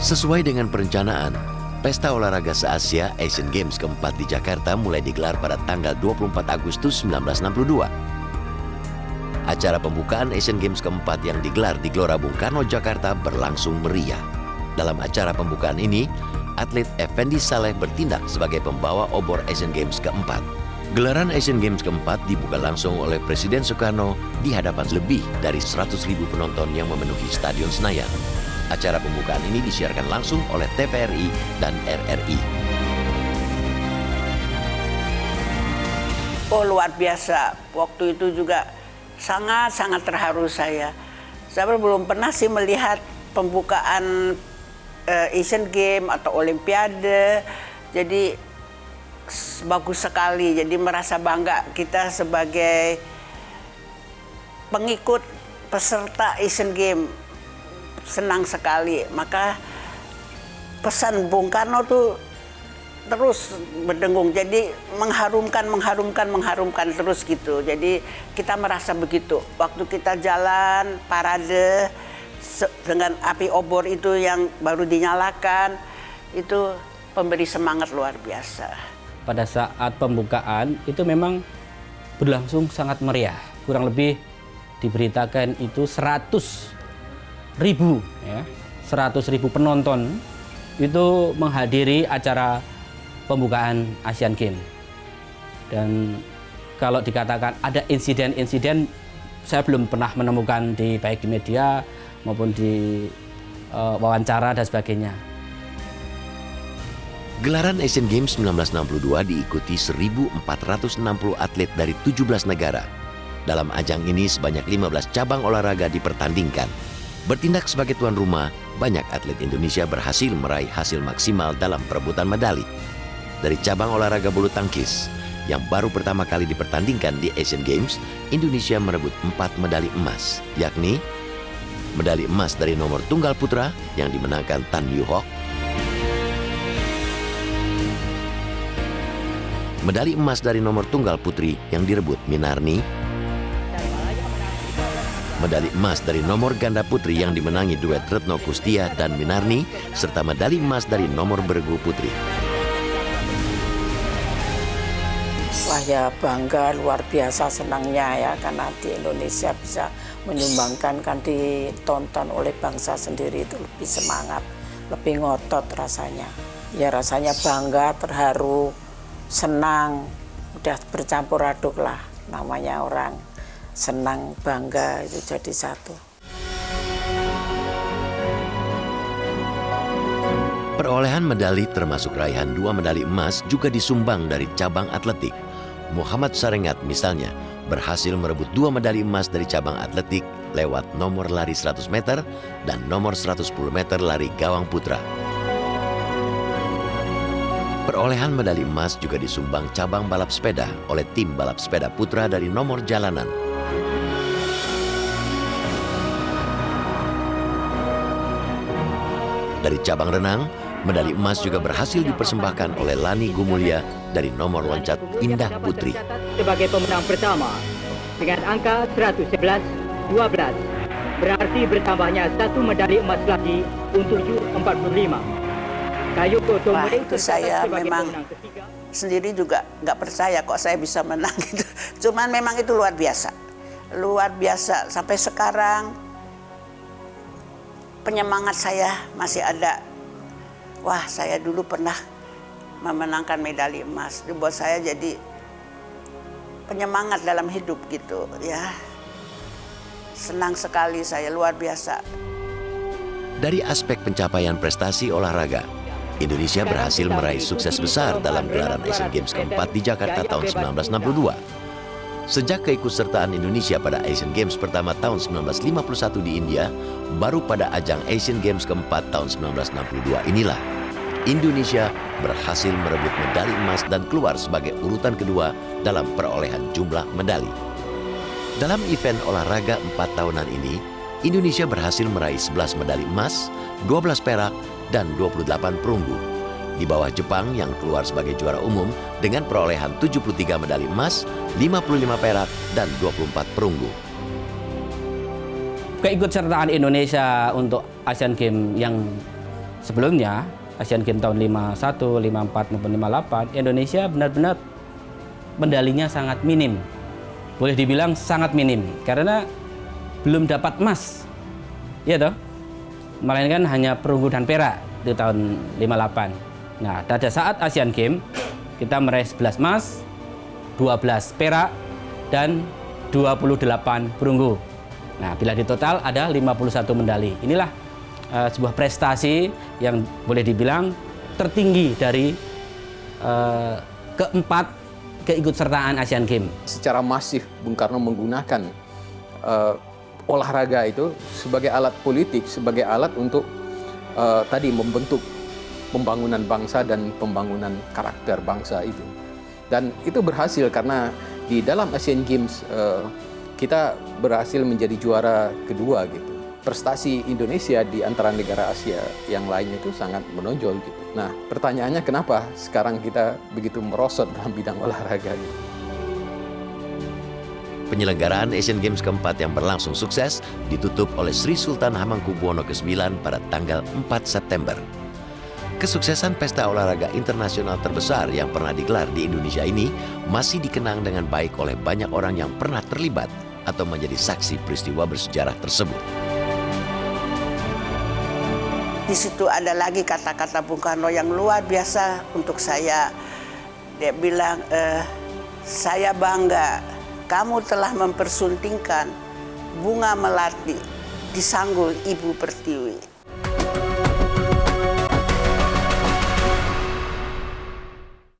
Sesuai dengan perencanaan, Pesta Olahraga Se-Asia Asian Games keempat di Jakarta mulai digelar pada tanggal 24 Agustus 1962. Acara pembukaan Asian Games keempat yang digelar di Gelora Bung Karno, Jakarta berlangsung meriah. Dalam acara pembukaan ini, atlet Effendi Saleh bertindak sebagai pembawa obor Asian Games keempat. Gelaran Asian Games keempat dibuka langsung oleh Presiden Soekarno di hadapan lebih dari 100.000 penonton yang memenuhi Stadion Senayan. Acara pembukaan ini disiarkan langsung oleh TVRI dan RRI. Oh, luar biasa. Waktu itu juga sangat-sangat terharu saya. Saya belum pernah sih melihat pembukaan Asian Games atau Olimpiade. Jadi bagus sekali. Jadi merasa bangga kita sebagai pengikut peserta Asian Games. Senang sekali. Maka pesan Bung Karno tuh terus berdengung. Jadi mengharumkan terus gitu. Jadi kita merasa begitu. Waktu kita jalan parade dengan api obor itu yang baru dinyalakan, itu pemberi semangat luar biasa. Pada saat pembukaan itu memang berlangsung sangat meriah. Kurang lebih diberitakan itu 100.000 penonton itu menghadiri acara pembukaan Asian Games. Dan kalau dikatakan ada insiden-insiden, saya belum pernah menemukan baik di media maupun di wawancara dan sebagainya. Gelaran Asian Games 1962 diikuti 1.460 atlet dari 17 negara. Dalam ajang ini sebanyak 15 cabang olahraga dipertandingkan. Bertindak sebagai tuan rumah, banyak atlet Indonesia berhasil meraih hasil maksimal dalam perebutan medali. Dari cabang olahraga bulu tangkis, yang baru pertama kali dipertandingkan di Asian Games, Indonesia merebut 4 medali emas, yakni medali emas dari nomor tunggal putra yang dimenangkan Tan Yu Hock, medali emas dari nomor tunggal putri yang direbut Minarni, medali emas dari nomor ganda putri yang dimenangi duet Retno Kustia dan Minarni, serta medali emas dari nomor bergu putri. Wah ya, bangga, luar biasa senangnya ya, karena di Indonesia bisa menyumbangkan, kan ditonton oleh bangsa sendiri, itu lebih semangat, lebih ngotot rasanya. Ya rasanya bangga, terharu, senang, udah bercampur aduk lah, namanya orang senang, bangga, itu jadi satu. Perolehan medali termasuk raihan 2 medali emas juga disumbang dari cabang atletik. Muhammad Sarengat misalnya berhasil merebut 2 medali emas dari cabang atletik lewat nomor lari 100 meter dan nomor 110 meter lari gawang putra. Perolehan medali emas juga disumbang cabang balap sepeda oleh tim balap sepeda putra dari nomor jalanan. Dari cabang renang, medali emas juga berhasil dipersembahkan oleh Lani Gumulya dari nomor loncat indah putri. Sebagai pemenang pertama dengan angka 111-12, berarti bertambahnya 1 medali emas lagi untuk 45. Wah, itu saya memang sendiri juga nggak percaya kok saya bisa menang gitu. Cuman memang itu luar biasa sampai sekarang. Penyemangat saya masih ada. Wah, saya dulu pernah memenangkan medali emas. Itu buat saya jadi penyemangat dalam hidup gitu ya. Senang sekali saya, luar biasa. Dari aspek pencapaian prestasi olahraga, Indonesia berhasil meraih sukses besar dalam gelaran Asian Games keempat di Jakarta tahun 1962. Sejak keikutsertaan Indonesia pada Asian Games pertama tahun 1951 di India, baru pada ajang Asian Games keempat tahun 1962 inilah Indonesia berhasil merebut medali emas dan keluar sebagai urutan kedua dalam perolehan jumlah medali. Dalam event olahraga 4 tahunan ini, Indonesia berhasil meraih 11 medali emas, 12 perak, dan 28 perunggu. Di bawah Jepang yang keluar sebagai juara umum dengan perolehan 73 medali emas, 55 perak, dan 24 perunggu. Keikutsertaan Indonesia untuk Asian Games yang sebelumnya, Asian Games tahun 51, 54 maupun 58, Indonesia benar-benar medalinya sangat minim. Boleh dibilang sangat minim karena belum dapat emas. Iya toh? Melainkan hanya perunggu dan perak di tahun 58. Nah, pada saat Asian Games kita meraih 11 emas, 12 perak dan 28 perunggu. Nah, bila di total ada 51 medali. Inilah sebuah prestasi yang boleh dibilang tertinggi dari keempat keikutsertaan Asian Games. Secara masif Bung Karno menggunakan olahraga itu sebagai alat politik, sebagai alat untuk tadi membentuk pembangunan bangsa dan pembangunan karakter bangsa itu. Dan itu berhasil karena di dalam Asian Games kita berhasil menjadi juara kedua gitu. Prestasi Indonesia di antara negara Asia yang lainnya itu sangat menonjol gitu. Nah, pertanyaannya kenapa sekarang kita begitu merosot dalam bidang olahraga gitu. Penyelenggaraan Asian Games keempat yang berlangsung sukses ditutup oleh Sri Sultan Hamengkubuwono ke-9 pada tanggal 4 September. Kesuksesan pesta olahraga internasional terbesar yang pernah digelar di Indonesia ini masih dikenang dengan baik oleh banyak orang yang pernah terlibat atau menjadi saksi peristiwa bersejarah tersebut. Di situ ada lagi kata-kata Bung Karno yang luar biasa untuk saya. Dia bilang, saya bangga kamu telah mempersuntingkan bunga melati di sanggul Ibu Pertiwi.